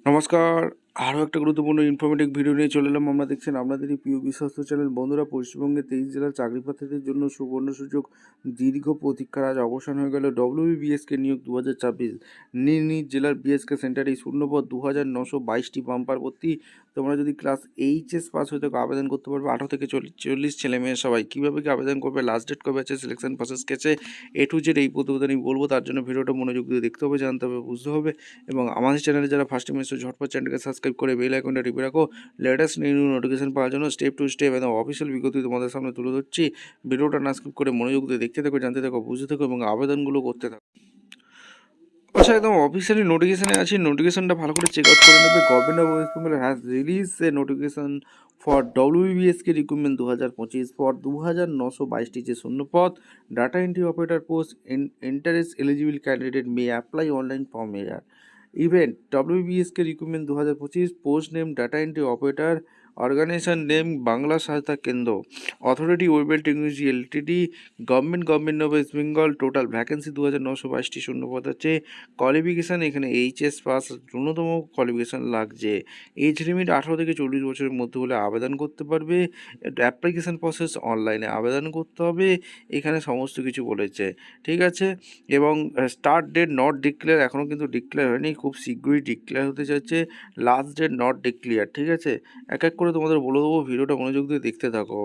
নমস্কার। আরও একটা গুরুত্বপূর্ণ ইনফরমেটিভ ভিডিও নিয়ে চলে এলাম। আমরা দেখছেন আপনাদেরই প্রিয় বিশ্বস্ত চ্যানেল। বন্ধুরা, পশ্চিমবঙ্গের 23 জেলার চাকরি প্রার্থীদের জন্য সুবর্ণ সুযোগ। দীর্ঘ প্রতীক্ষার আজ অবসান হয়ে গেল। ডব্লিউবিবিএসকে নিয়োগ 2024। নিজ নিজ জেলার বিএসকে সেন্টারে শূন্যপদ 2922টি বাম্পার ভর্তি। তোমরা যদি ক্লাস এইচএস পাস হয়ে থাকো আবেদন করতে পারবে। 18 থেকে 40 ছেলে মেয়ে সবাই। কীভাবে কি আবেদন করবে, লাস্ট ডেট কবে আছে, সিলেকশন প্রসেস কেছে, এ টু জেড এই প্রতিবেদনই বলবো। তার জন্য ভিডিওটা মনোযোগ দিয়ে দেখতে হবে, জানতে হবে, বুঝতে হবে। এবং আমাদের চ্যানেলে যারা ফার্স্ট টাইম এসে ঝটপট চ্যানেলকে সাবস্ক্রাইব করে বেল আইকনটা টিপে রাখো। লেটেস্ট নিউ নোটিফিকেশন পাওয়ার জন্য স্টেপ টু স্টেপ এবং অফিসিয়াল বিজ্ঞপ্তি তোমাদের সামনে তুলে ধরছি। ভিডিওটা না স্কিপ করে মনোযোগ দিয়ে দেখতে থাকো, জানতে থাকো, বুঝতে থাকো এবং আবেদনগুলো করতে থাকো। আচ্ছা, একদম অফিসিয়ালি নোটিফিকেশানে আছি। নোটিফিকেশনটা ভালো করে চেক আউট করে নেবে। Government of West Bengal has release a notification for WBSK recruitment 2025 for 2922টি যে শূন্যপদ data entry operator post. Interest eligible candidate may apply online form air event WBSK recruitment 2025 post name data entry operator, organization name Bangla Sahayata Kendra, authority Webel technology LTD, government of West Bengal. Total vacancy 2922টি শূন্যপদ আছে। Qualification এখানে HS pass ন্যূনতম qualification লাগছে। Age limit 18 থেকে 40 বছরের মধ্যে হলে আবেদন করতে পারবে। অ্যাপ্লিকেশান প্রসেস অনলাইনে আবেদন করতে হবে। এখানে সমস্ত কিছু বলেছে, ঠিক আছে। এবং স্টার্ট ডেট নট ডিক্লেয়ার, এখনও কিন্তু ডিক্লেয়ার হয়নি, খুব শীঘ্রই ডিক্লেয়ার হতে যাচ্ছে। লাস্ট ডেট নট ডিক্লেয়ার, ঠিক আছে। এক এক করে তোমাদের বলে দেবো, ভিডিওটা মনোযোগ দিয়ে দেখতে থাকো।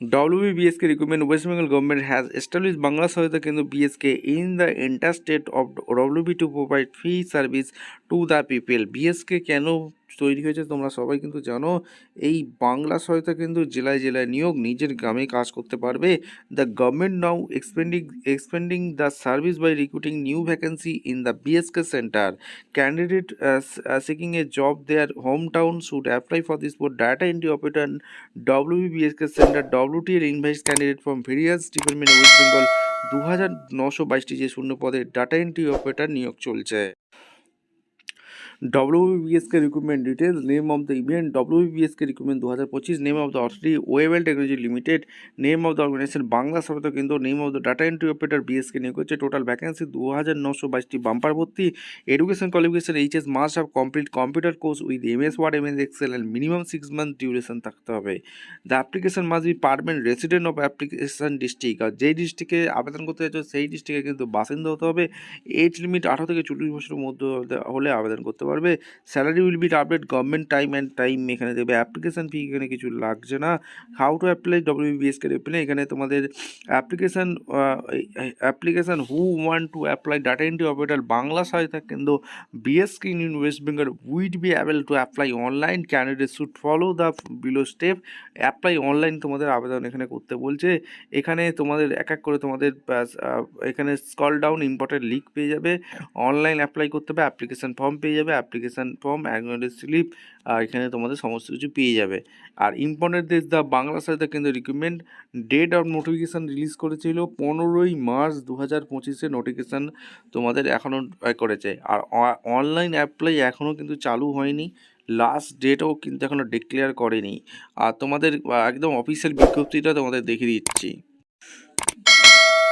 WBSK recruitment, West Bengal government has established Bangla Sahayata Kendra BSK in the interstate of WB to provide free service to the people. BSK কেন তৈরি হয়েছে তোমরা সবাই কিন্তু জানো। এই বাংলা সহায়তা কিন্তু জেলায় জেলায় নিয়োগ, নিজের গ্রামে কাজ করতে পারবে। The government now expending the service by recruiting new vacancy in the BSK centre. Candidate seeking a job their hometown should apply for this for data entry operator WBSK Center. WTL invites candidate from various department West Bengal। 2922টি যে শূন্য পদে data entry operator নিয়োগ চলছে। WBSK recruitment details, name of the event WBSK recruitment 2025, name of the authority Webel technology limited, name of the organization Bangla Sahayata Kendra, name of the data entry operator BSK নিয়োগ হচ্ছে। Total vacancy 2922টি bumper ভর্তি। Education qualification HS must have complete computer course with MS Word MS Excel and minimum 6 month duration থাকতে হবে। The application must be permanent resident of application district, আর যেই ডিস্ট্রিক্টে আবেদন করতে যাচ্ছ সেই ডিস্ট্রিক্টে কিন্তু বাসিন্দা হতে হবে। এজ লিমিট 18 থেকে 40 বছরের মধ্যে হলে আবেদন করতে পারবে। Salary will be update government time এখানে দেবে। অ্যাপ্লিকেশান ফি এখানে কিছু লাগছে না। How to apply WBSK apply, এখানে তোমাদের application who want to apply data entry operator Bangla Sahayata কেন্দ্র BSK in West Bengal weed be able to apply online. Candidate should follow the below step. Apply online তোমাদের আবেদন এখানে করতে বলছে। এখানে তোমাদের এক এক করে তোমাদের এখানে স্ক্রল ডাউন ইম্পর্টেন্ট লিঙ্ক পেয়ে যাবে। অনলাইন অ্যাপ্লাই করতে হবে, অ্যাপ্লিকেশান ফর্ম পেয়ে যাবে, অ্যাপ্লিকেশান ফর্ম, অ্যাকনোলেজ স্লিপ, আর এখানে তোমাদের সমস্ত কিছু পেয়ে যাবে। আর important this the Bangla Sahayata Kendra recruitment date of notification release করেছিল 15ই মার্চ 2025 নোটিফিকেশান তোমাদের এখনও করেছে। আর অনলাইন অ্যাপ্লাই এখনও কিন্তু চালু হয়নি, লাস্ট ডেটও কিন্তু এখনও ডিক্লেয়ার করেনি। আর তোমাদের একদম অফিসিয়াল বিজ্ঞপ্তিটা তোমাদের দেখিয়ে দিচ্ছি।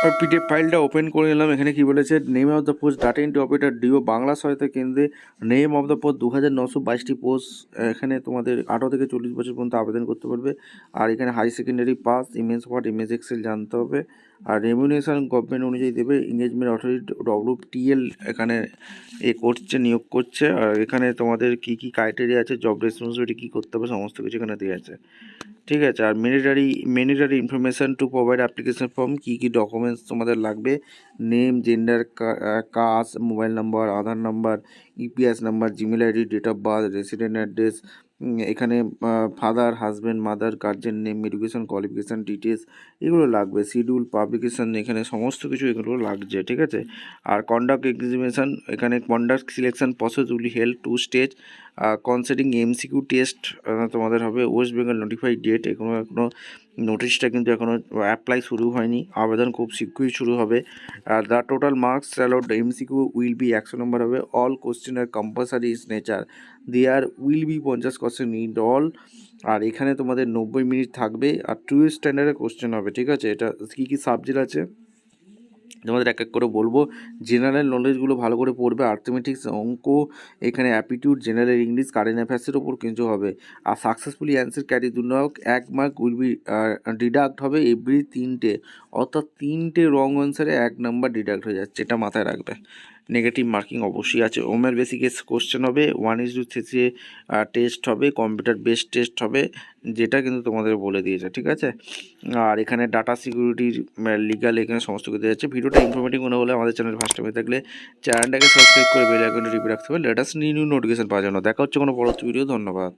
আর পিডিএফ ফাইলটা ওপেন করে নিলাম। এখানে কি বলেছে, name of the post data entry operator ডিও বাংলা সহায়তা কেন্দ্রে, নেম অফ দ্য পোস্ট 2922টি পোস্ট। এখানে তোমাদের 18 থেকে 40 বছর পর্যন্ত আবেদন করতে পারবে। আর এখানে high secondary pass, MS Word MS Excel জানতে হবে। আর রেমিউনেশন গভর্নমেন্ট অনুযায়ী দেবে। এঙ্গেজমেন্ট অথরিটি WTL এখানে নিয়োগ করছে। আর এখানে তোমাদের কী কী ক্রাইটেরিয়া আছে, জব রেসপন্সিবিলিটি কী করতে হবে, সমস্ত কিছু এখানে দেওয়া আছে, ঠিক আছে। আর mandatory information to provide application form, কী কী ডকুমেন্টস তোমাদের লাগবে, name, gender, caste, mobile number, Aadhaar number, EPS number, Gmail ID, date of birth, resident address, এখানে father, husband, mother, guardian name, education qualification details এগুলো লাগবে। শিডিউল, পাবলিকেশান, এখানে সমস্ত কিছু এগুলো লাগছে, ঠিক আছে। আর কন্ডাক্ট এক্সামিনেশান, এখানে conduct selection process will held 2 stage. Consisting MCQ test তোমাদের হবে। ওয়েস্ট বেঙ্গল নোটিফাইড ডেট, এখনও নোটিশটা কিন্তু এখনও অ্যাপ্লাই শুরু হয়নি, আবেদন খুব শীঘ্রই শুরু হবে। আর the total marks allowed MCQ will be 100 নম্বর হবে। All question are compulsory is nature, there will be 50 question in all. আর এখানে তোমাদের 90 মিনিট থাকবে। আর 2 স্ট্যান্ডার্ডের কোশ্চেন হবে, ঠিক আছে। এটা কী কী সাবজেক্ট আছে, তোমাদের এক এক করে বলবো। জেনারেল নলেজগুলো ভালো করে পড়বে, আর্থমেটিক্স, অঙ্ক, এখানে অ্যাপিটিউড, জেনারেল ইংলিশ, কারেন্ট অ্যাফেয়ার্সের ওপর কিছু হবে। আর সাকসেসফুলি অ্যান্সার ক্যারি দু নাওক 1 মার্ক উইল বি ডিডাক্ট হবে এভরি 3টে, অর্থাৎ 3টে রং অ্যান্সারে 1 নাম্বার ডিডাক্ট হয়ে যাচ্ছে, এটা মাথায় রাখবে। নেগেটিভ মার্কিং অবশ্যই আছে। ওমের বেসিকে কোশ্চেন হবে, 1:3 টেস্ট হবে, কম্পিউটার বেসড টেস্ট হবে, যেটা কিন্তু তোমাদের বলে দিয়েছে, ঠিক আছে। আর এখানে ডাটা সিকিউরিটির লিগাল এখানে সমস্ত কিছু দেওয়া যাচ্ছে। ভিডিওটা ইনফরমেটিভ মনে হলে আমাদের চ্যানেল ফার্স্ট টাইমে থাকলে চ্যানেলটাকে সাবস্ক্রাইব করে বেল আইকনটি টিপে রাখতে হবে লেটেস্ট নিউ নোটিফিকেশন পাওয়ার জন্য। দেখা হচ্ছে কোনো পরবর্তী ভিডিও। ধন্যবাদ।